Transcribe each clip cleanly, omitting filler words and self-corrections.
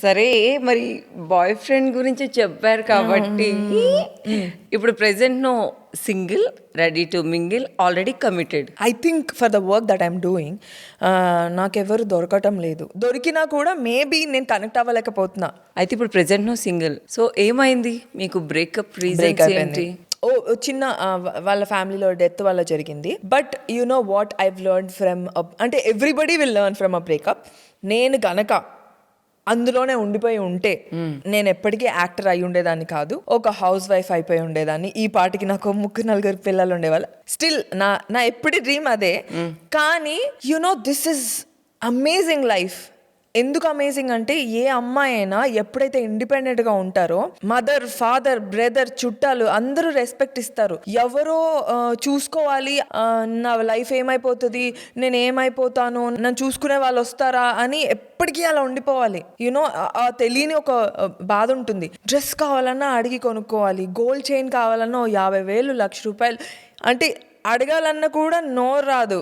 సరే మరి boy friend గురించి చెప్పారు కాబట్టి ఇప్పుడు present no single, ready to mingle, already committed. I think for the work that I'm doing నాకెవరు దొరకటం లేదు. దొరికినా కూడా మేబీ నేను కనెక్ట్ అవ్వలేకపోతున్నా. అయితే ఇప్పుడు ప్రెసెంట్ నో సింగిల్. సో ఏమైంది మీకు? బ్రేకప్ రీజన్స్ ఏంటి? ఓ చిన్న వాళ్ళ ఫ్యామిలీలో డెత్ వల్ల జరిగింది. But you know what I've learn from, అంటే everybody will learn from a breakup. నేను గనక అందులోనే ఉండిపోయి ఉంటే నేను ఎప్పటికీ యాక్టర్ అయి ఉండేదాన్ని కాదు, ఒక హౌస్ వైఫ్ అయిపోయి ఉండేదాన్ని. ఈ పాటికి నాకు 3-4 పిల్లలు ఉండేవాళ్ళు. స్టిల్ నా ఎప్పటి డ్రీమ్ అదే. కానీ you know this is amazing life. ఎందుకు అమేజింగ్ అంటే ఏ అమ్మాయి అయినా ఎప్పుడైతే ఇండిపెండెంట్గా ఉంటారో మదర్, ఫాదర్, బ్రదర్, చుట్టాలు అందరూ రెస్పెక్ట్ ఇస్తారు. ఎవరో చూసుకోవాలి, నా లైఫ్ ఏమైపోతుంది, నేను ఏమైపోతాను, నన్ను చూసుకునే వాళ్ళు వస్తారా అని ఎప్పటికీ అలా ఉండిపోవాలి. యూనో తెలియని ఒక బాధ ఉంటుంది. డ్రెస్ కావాలన్నా అడిగి కొనుక్కోవాలి, గోల్డ్ చైన్ కావాలన్నా 50,000, ₹1,00,000 అంటే అడగాలన్నా కూడా నోరు రాదు.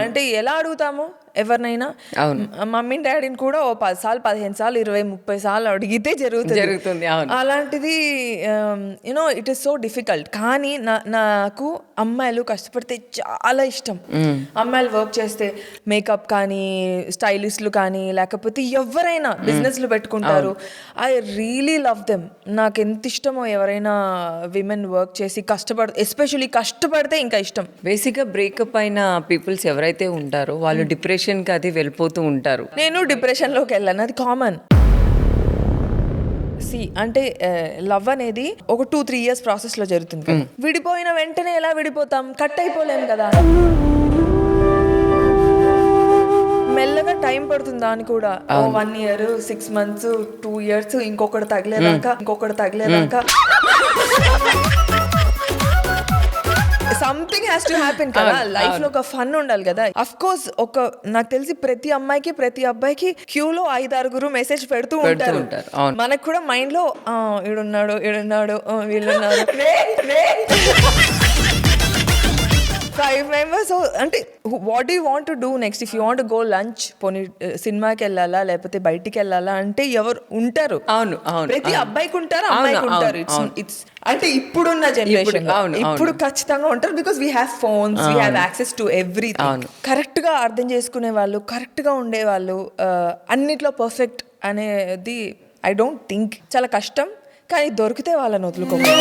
అంటే ఎలా అడుగుతాము ఎవరినైనా? మమ్మీ డాడీని కూడా 10 సార్లు, 15 సార్లు, 20-30 సార్లు అడిగితే జరుగుతుంది. అలాంటిది you know it is so difficult. కానీ నాకు అమ్మాయిలు కష్టపడితే చాలా ఇష్టం. అమ్మాయిలు వర్క్ చేస్తే మేకప్ కానీ, స్టైలిస్టులు కానీ, లేకపోతే ఎవరైనా బిజినెస్లు పెట్టుకుంటారు. I really love them. నాకు ఎంత ఇష్టమో ఎవరైనా విమెన్ వర్క్ చేసి ఎస్పెషల్లీ కష్టపడితే ఇంకా ఇష్టం. బేసిక్గా బ్రేకప్ అయిన పీపుల్స్ ఎవరైతే ఉంటారో వాళ్ళు డిప్రెషన్కి అది వెళ్ళిపోతూ ఉంటారు. నేను డిప్రెషన్లోకి వెళ్ళాను, అది కామన్. అంటే లవ్ అనేది ఒక 2-3 ఇయర్స్ ప్రాసెస్లో జరుగుతుంది. విడిపోయిన వెంటనే ఎలా విడిపోతాం? కట్ అయిపోలేం కదా. మెల్లగా టైం పడుతుంది దాని కూడా. 1 year, 6 months, 2 years, ఇంకొకటి తగిలేదాకా సంథింగ్ హ్యాస్ టు హ్యాపెన్ కదా. లైఫ్ లో ఒక ఫన్ ఉండాలి కదా. అఫ్ కోర్స్ నాకు తెలిసి ప్రతి అమ్మాయికి, ప్రతి అబ్బాయికి క్యూలో 5-6 మెసేజ్ పెడుతూ ఉంటారు. మనకు కూడా మైండ్ లో ఈడున్నాడు, వీళ్ళున్నారు, 5 members. అంటే what do you want to do next? If you want go lunch, పోనీ సినిమాకి వెళ్ళాలా లేకపోతే బయటికి వెళ్ళాలా అంటే ఎవరు ఉంటారు? అవును, ప్రతి అబ్బాయికి ఉంటారు, అమ్మాయికి ఉంటారు. ఇట్స్ అంటే ఇప్పుడున్న జనరేషన్ ఇప్పుడు ఖచ్చితంగా ఉంటారు. Because we have phones, we have access to everything. Correct గా అర్థం చేసుకునే వాళ్ళు, కరెక్ట్ గా ఉండేవాళ్ళు, అన్నిట్లో పర్ఫెక్ట్ అనేది ఐ డోంట్ థింక్. చాలా కష్టం, కానీ దొరికితే వాళ్ళని వదులుకోవాలి.